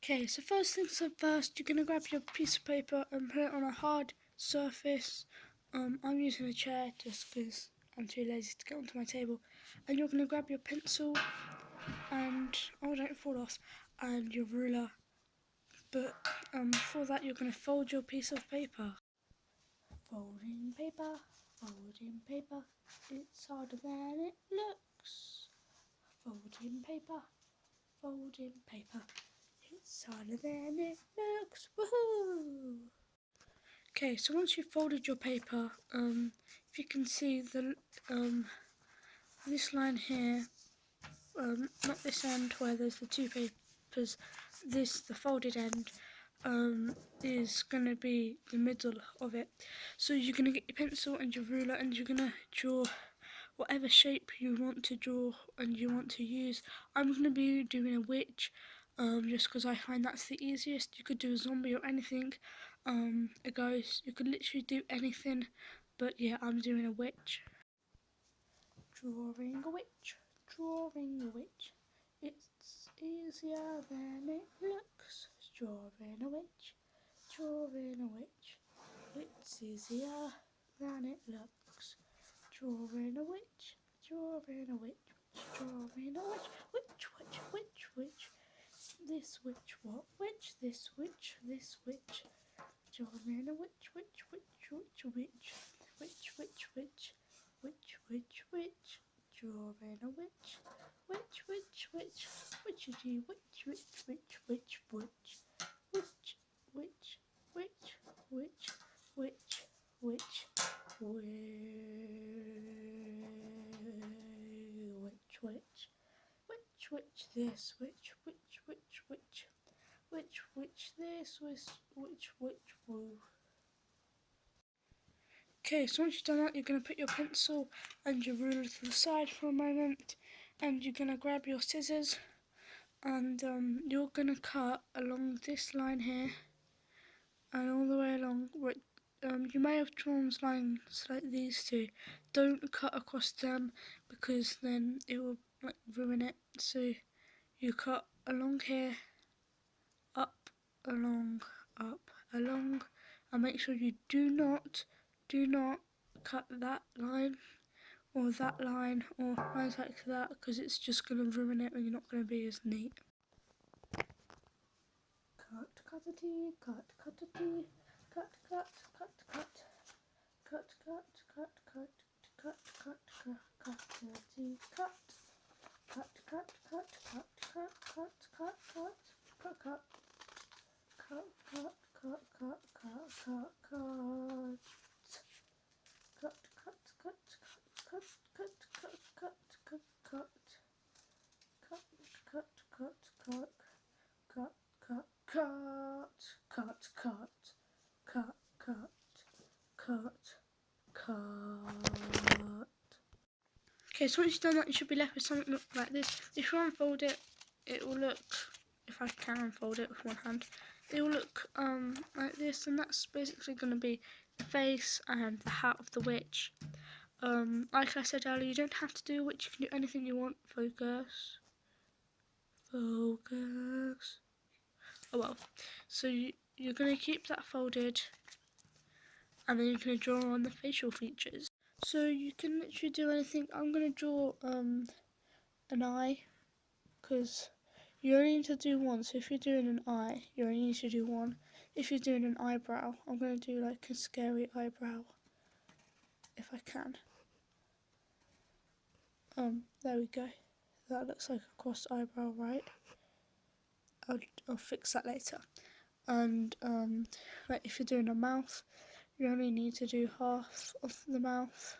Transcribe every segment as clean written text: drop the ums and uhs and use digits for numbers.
Okay, so first things first, you're going to grab your piece of paper and put it on a hard surface. I'm using a chair just because I'm too lazy to get onto my table. And you're going to grab your pencil and, oh, don't fall off, and your ruler. But before that, you're going to fold your piece of paper. Folding paper, it's harder than it looks. Folding paper, it's harder than it looks. Woohoo! Okay, so once you've folded your paper, if you can see the this line here, not this end where there's the two papers, the folded end, is going to be the middle of it. So you're going to get your pencil and your ruler and you're going to draw whatever shape you want to draw and you want to use. I'm going to be doing a witch, just because I find that's the easiest. You could do a zombie or anything, a ghost, you could literally do anything, but yeah, I'm doing a witch. Drawing a witch, it's easier than it looks. Drawing a witch, it's easier than it looks. Drawing a witch, drawing a witch, witch. This witch, what witch? This witch. Drawing a witch, Drawing a witch, witchy, witch this, witch this, witch woo. Okay, so once you've done that, you're going to put your pencil and your ruler to the side for a moment, and you're going to grab your scissors, and you're going to cut along this line here, and all the way along. You may have drawn lines like these two. Don't cut across them because then it will ruin it. So you cut along here, up, along, and make sure you do not cut that line or lines like that, because it's just going to ruin it and you're not going to be as neat. Cuttity, cuttity, cut, cuttity, Okay, so once you've done that, you should be left with something look like this. If you unfold it, it will look, if I can unfold it with one hand, it will look like this, and that's basically going to be the face and the hat of the witch. Like I said earlier, you don't have to do a witch, you can do anything you want. Focus. Oh well. So you're going to keep that folded, and then you're going to draw on the facial features. So you can literally do anything. I'm going to draw an eye, because you only need to do one. So if you're doing an eye, you only need to do one. If you're doing an eyebrow, I'm going to do like a scary eyebrow, if I can. There we go. That looks like a crossed eyebrow, right? I'll fix that later. And like if you're doing a mouth, you only need to do half of the mouth.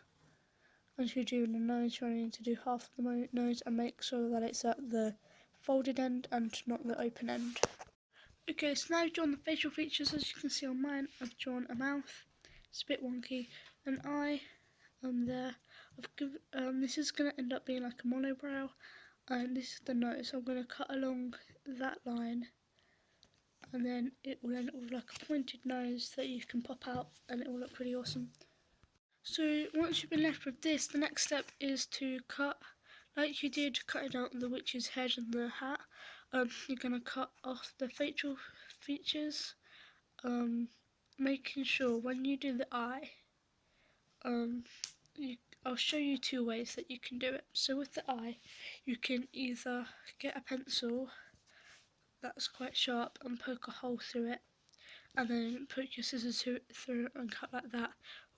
And if you're doing a nose, you only need to do half of the nose, and make sure that it's at the folded end and not the open end. Okay, so now I've drawn the facial features. As you can see on mine, I've drawn a mouth. It's a bit wonky. An eye there. This is going to end up being like a monobrow, and this is the nose. So I'm going to cut along that line, and then it will end up with like a pointed nose that you can pop out, and it will look pretty awesome. So once you've been left with this, the next step is to cut like you did cutting out the witch's head and the hat. you're going to cut off the facial features, making sure when you do the eye, I'll show you two ways that you can do it. So with the eye, you can either get a pencil that's quite sharp and poke a hole through it, and then put your scissors through it and cut like that,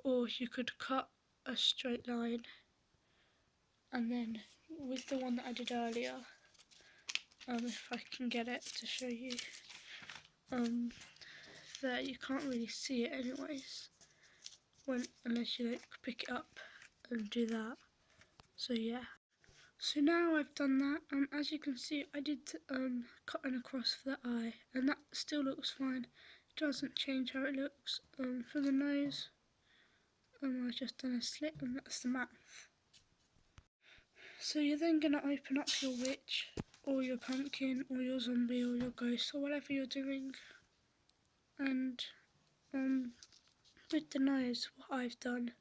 or you could cut a straight line, and then with the one that I did earlier, if I can get it to show you, there you can't really see it anyways, unless you like pick it up and do that. So yeah. So now I've done that, as you can see I did cut and across for the eye, and that still looks fine. It doesn't change how it looks. For the nose, I've just done a slit, and that's the mouth. So you're then going to open up your witch, or your pumpkin, or your zombie, or your ghost, or whatever you're doing. And with the nose, what I've done,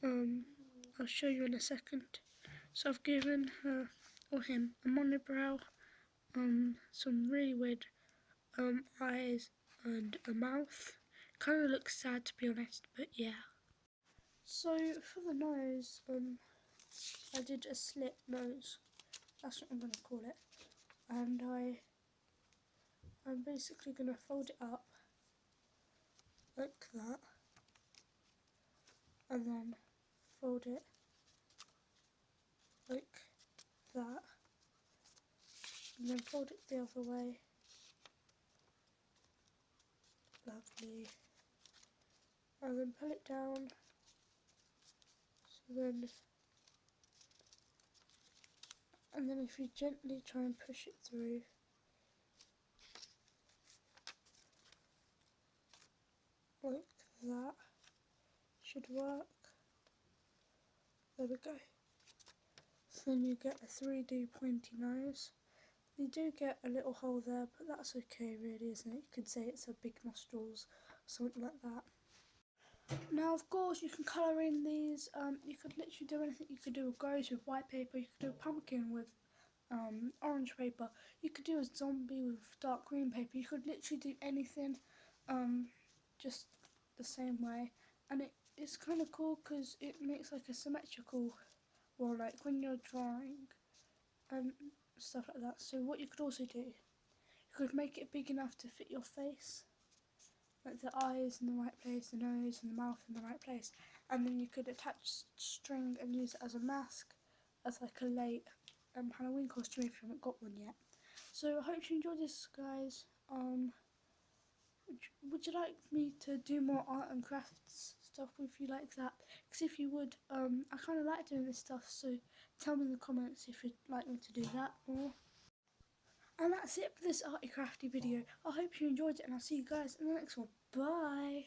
I'll show you in a second. So I've given her or him a monobrow, some really weird eyes and a mouth. Kind of looks sad to be honest, but yeah. So for the nose, I did a slit nose. That's what I'm going to call it. And I'm basically going to fold it up like that, and then fold it like that, and then fold it the other way. Lovely. And then pull it down. So then, and then if you gently try and push it through, like that, should work. There we go. So then you get a 3D pointy nose. You do get a little hole there, but that's okay really, isn't it? You could say it's a big nostrils, something like that. Now of course you can colour in these, you could literally do anything. You could do a ghost with white paper, you could do a pumpkin with orange paper, you could do a zombie with dark green paper, you could literally do anything, just the same way. And it's kind of cool because it makes like a symmetrical, well, like when you're drawing and stuff like that. So what you could also do, you could make it big enough to fit your face, like the eyes in the right place, the nose and the mouth in the right place, and then you could attach string and use it as a mask, as like a late Halloween costume if you haven't got one yet. So I hope you enjoyed this, guys. Would you like me to do more art and crafts stuff with you like that? Because if you would, I kind of like doing this stuff, so tell me in the comments if you'd like me to do that more. And that's it for this Arty Crafty video. I hope you enjoyed it, and I'll see you guys in the next one. Bye!